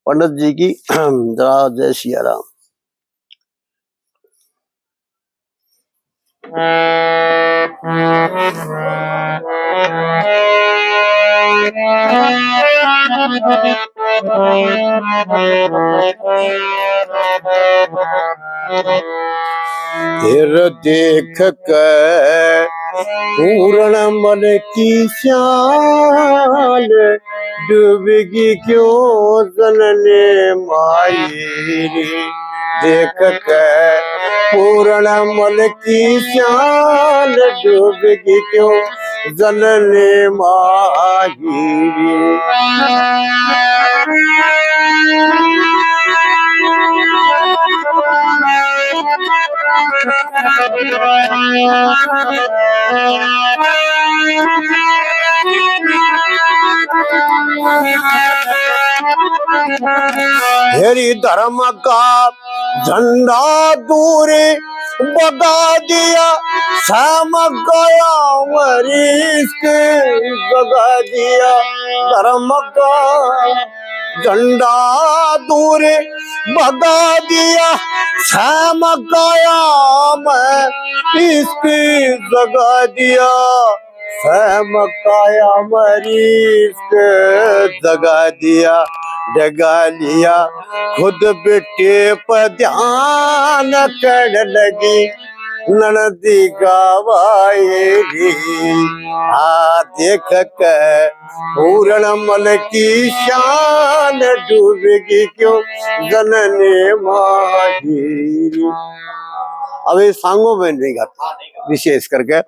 पंडित जी की जरा जय सिया राम। फिर देख कर पूर्ण मन की श्याल, डूबेगी क्यों जनने माई रे। देख कर पूर्ण मन की श्याल, डूबेगी क्यों जनने माई रे। हेरी धर्म का झंडा दूर बगा दिया, शाम गया मरीज बगा दिया। धर्म का झंडा दूर भगा दिया, शाम गया मैं इसकी जगा दिया। शाम काया मरीज जगा दिया, डगा लिया खुद बेटे पर ध्यान कर लगी, ननदी गवाएगी। आ देख कर पूर्ण मन की शान, डूबेगी क्यों जनने माही। अब ये सांगों में नहीं गाता विशेष करके,